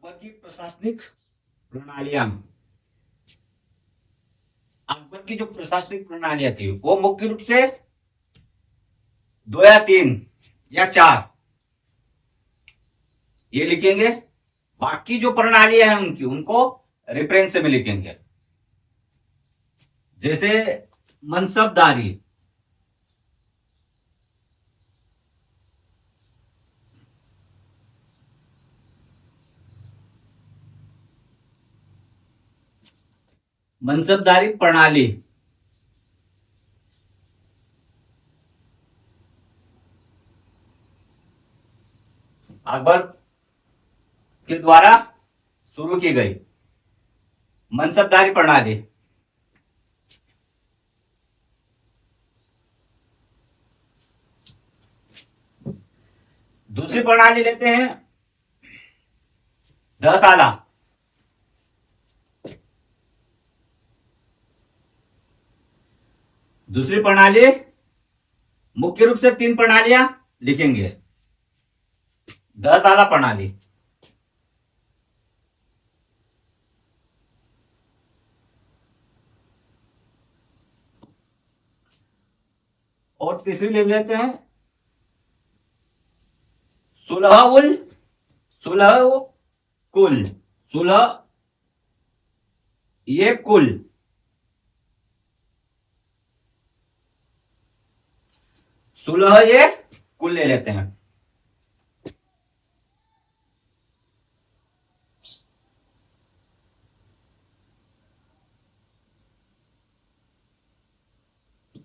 अकबर की प्रशासनिक प्रणालियां। अकबर की जो प्रशासनिक प्रणालियां थी वो मुख्य रूप से दो या तीन या चार ये लिखेंगे। बाकी जो प्रणालियां हैं उनकी उनको रेफरेंस में लिखेंगे। जैसे मनसबदारी, मनसबदारी प्रणाली अकबर के द्वारा शुरू की गई मनसबदारी प्रणाली। दूसरी प्रणाली लेते हैं 10 आला। दूसरी प्रणाली मुख्य रूप से तीन प्रणालियां लिखेंगे। 10 आला प्रणाली, और तीसरी ले लेते हैं सुलह उल सुलह कुल। सुलह ये कुल, सुलह ये कुल ले लेते हैं।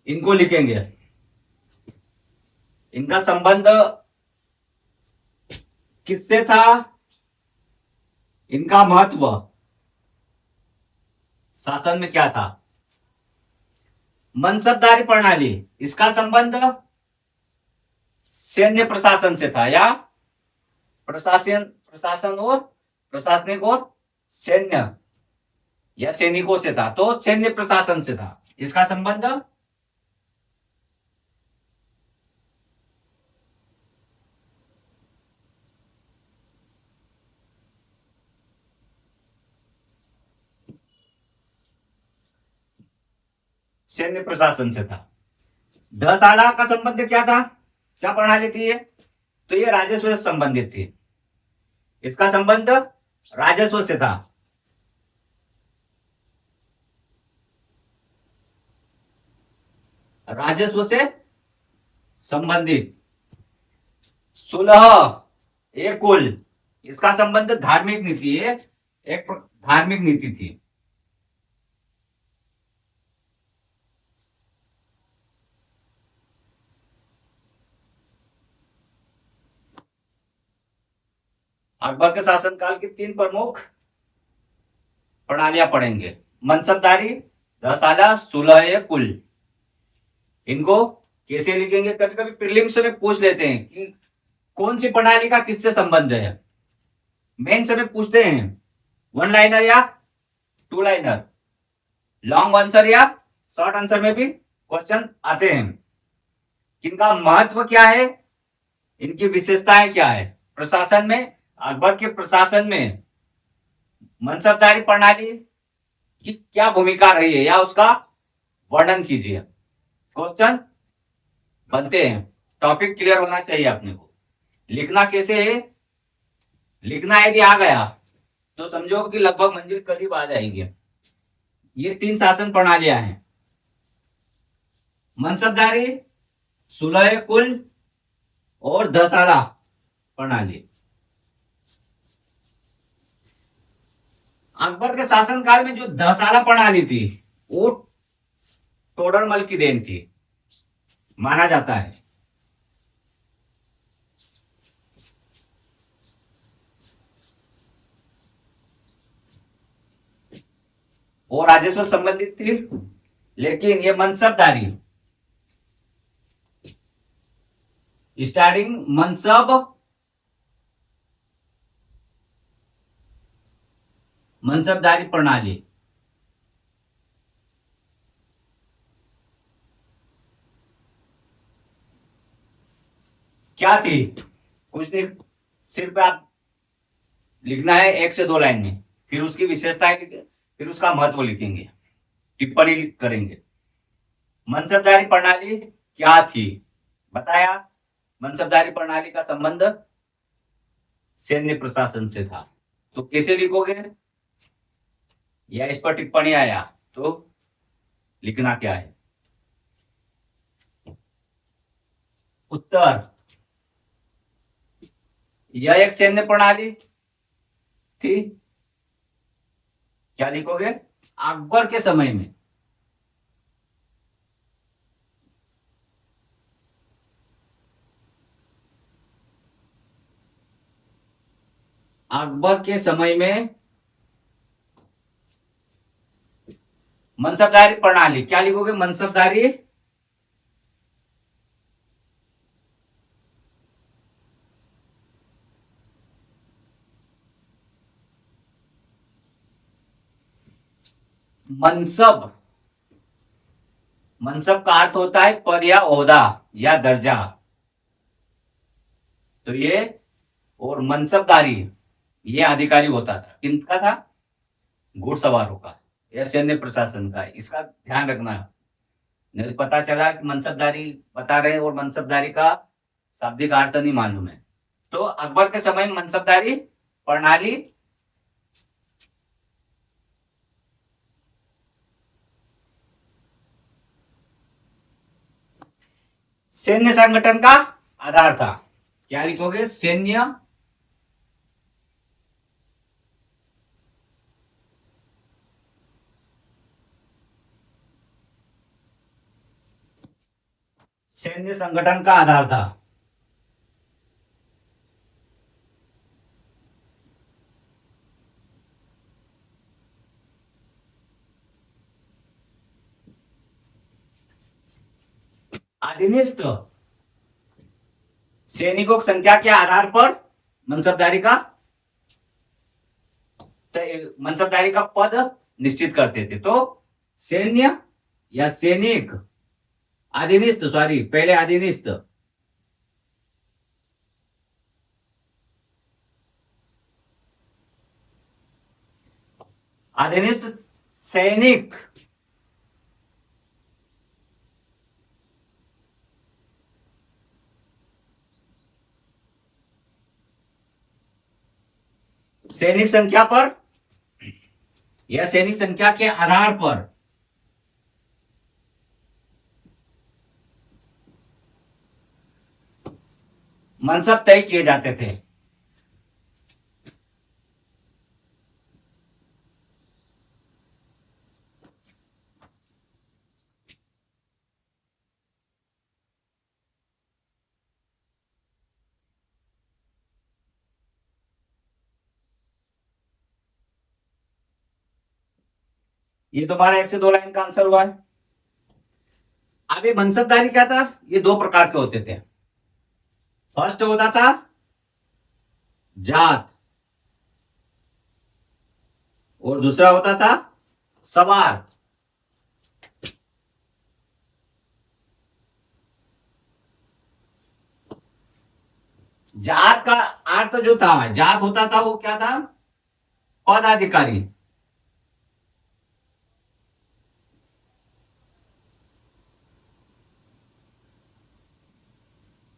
इनको लिखेंगे। इनका संबंध किससे था, इनका महत्व शासन में क्या था। मनसबदारी प्रणाली, इसका संबंध सैन्य प्रशासन से था, या प्रशासन प्रशासन और प्रशासनिक और सैन्य या सैनिकों से था, तो सैन्य प्रशासन से था इसका संबंध। सैन्य प्रशासन से था। 10 आला का संबंध क्या था, क्या प्रणाली थी ये, तो ये राजस्व से संबंधित थी। इसका संबंध राजस्व से था। राजस्व से संबंधित। सुलह एक कुल, इसका संबंध धार्मिक नीति है, एक धार्मिक नीति थी। अकबर के शासनकाल की तीन प्रमुख प्रणालियां पढ़ेंगे। मनसबदारी, 10 आला, सुलह कुल। इनको कैसे लिखेंगे, कभी कभी प्रीलिम्स में पूछ लेते हैं कि कौन सी प्रणाली का किससे संबंध है। मेंस में पूछते हैं 1 लाइनर या 2 लाइनर, लॉन्ग आंसर या शॉर्ट आंसर में भी क्वेश्चन आते हैं। इनका महत्व क्या है, इनकी विशेषताएं क्या है प्रशासन में। अकबर के प्रशासन में मनसबदारी प्रणाली की क्या भूमिका रही है, या उसका वर्णन कीजिए। क्वेश्चन बनते हैं। टॉपिक क्लियर होना चाहिए अपने को। लिखना कैसे है, लिखना यदि आ गया तो समझो कि लगभग मंजिल करीब आ जाएगी। ये तीन शासन प्रणालियां हैं, मनसबदारी, सुलह कुल और 10 आला प्रणाली। अकबर के शासनकाल में जो 10 आला प्रणाली थी वो टोडरमल की देन थी माना जाता है। वो राजस्व संबंधित थी, लेकिन ये मनसबदारी स्टार्टिंग मनसबदारी प्रणाली क्या थी, कुछ नहीं, सिर्फ आप लिखना है 1 से 2 लाइन में, फिर उसकी विशेषताएं फिर उसका महत्व लिखेंगे, टिप्पणी करेंगे। मनसबदारी प्रणाली क्या थी? बताया, मनसबदारी प्रणाली का संबंध सैन्य प्रशासन से था। तो कैसे लिखोगे, या इस पर टिप्पणी आया तो लिखना क्या है? उत्तर, यह एक सैन्य प्रणाली थी। क्या लिखोगे? अकबर के समय में अकबर के समय में मनसबदारी प्रणाली, क्या लिखोगे? मनसबदारी मनसब, मनसब का अर्थ होता है पद या ओहदा या दर्जा। तो ये, और मनसबदारी ये अधिकारी होता था, किनका था? घुड़सवारों का या सैन्य प्रशासन का। इसका ध्यान रखना। नहीं तो पता चला कि मनसबदारी बता रहे हैं और मनसबदारी का शाब्दिक अर्थ नहीं मालूम है। तो अकबर के समय में मनसबदारी प्रणाली सैन्य संगठन का आधार था। क्या लिखोगे? सैन्य सैन्य संगठन का आधार था। अधीनस्थ सैनिकों की संख्या के आधार पर मनसबदारी का मनसबदारी का पद निश्चित करते थे। तो सैन्य या सैनिक, अधीनस्थ, सॉरी पहले अधीनस्थ, अधीनस्थ सैनिक सैनिक संख्या पर या सैनिक संख्या के आधार पर मनसब तय किए जाते थे। ये तुम्हारा 1 से 2 लाइन का आंसर हुआ है। अब ये मनसबदारी क्या था? ये 2 प्रकार के होते थे। फर्स्ट होता था जात, और दूसरा होता था सवार। जात का अर्थ जो था, जात होता था वो क्या था? पदाधिकारी।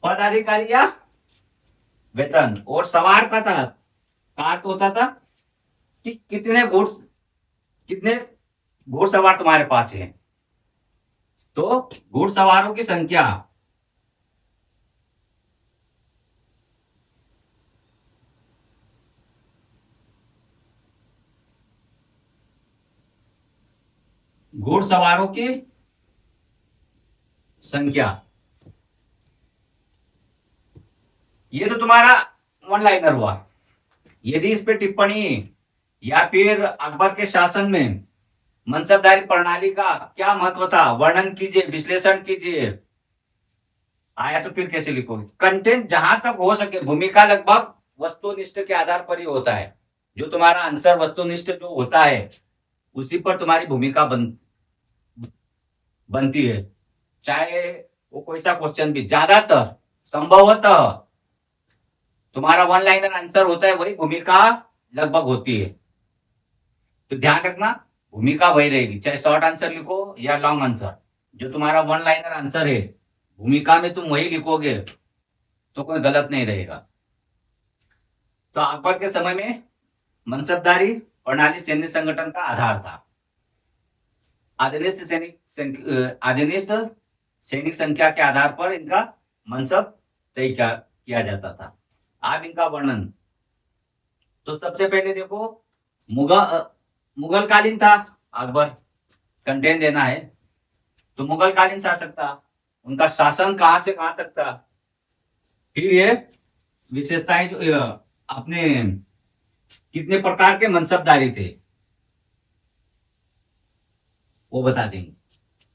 पदाधिकारी या वेतन। और सवार का था, अर्थ होता था कि कितने घुड़सवार तुम्हारे पास है। तो घुड़सवारों की संख्या, घुड़सवारों की संख्या, ये तो तुम्हारा 1 लाइनर हुआ। यदि इस पे टिप्पणी या फिर अकबर के शासन में मनसबदारी प्रणाली का क्या महत्व था, वर्णन कीजिए, विश्लेषण कीजिए, आया तो फिर कैसे लिखोगे? कंटेंट जहां तक हो सके, भूमिका लगभग वस्तुनिष्ठ के आधार पर ही होता है। जो तुम्हारा आंसर वस्तुनिष्ठ जो होता है उसी पर तुम्हारी भूमिका बनती है। चाहे वो कोई सा क्वेश्चन भी, ज्यादातर संभवतः तुम्हारा 1 लाइनर आंसर होता है, वही भूमिका लगभग होती है। तो ध्यान रखना, भूमिका वही रहेगी, चाहे शॉर्ट आंसर लिखो या लॉन्ग आंसर। जो तुम्हारा वन लाइनर आंसर है, भूमिका में तुम वही लिखोगे तो कोई गलत नहीं रहेगा। तो अकबर के समय में मनसबदारी प्रणाली सैन्य संगठन का आधार था। आधुनिक सैनिक संख्या के आधार पर इनका मनसब तय किया जाता था। अब इनका वर्णन, तो सबसे पहले देखो, मुगलकालीन था अकबर, कंटेंट देना है। तो मुगलकालीन शासक था, उनका शासन कहां से कहां तक था। फिर ये विशेषताएं जो अपने कितने प्रकार के मनसबदारी थे वो बता देंगे।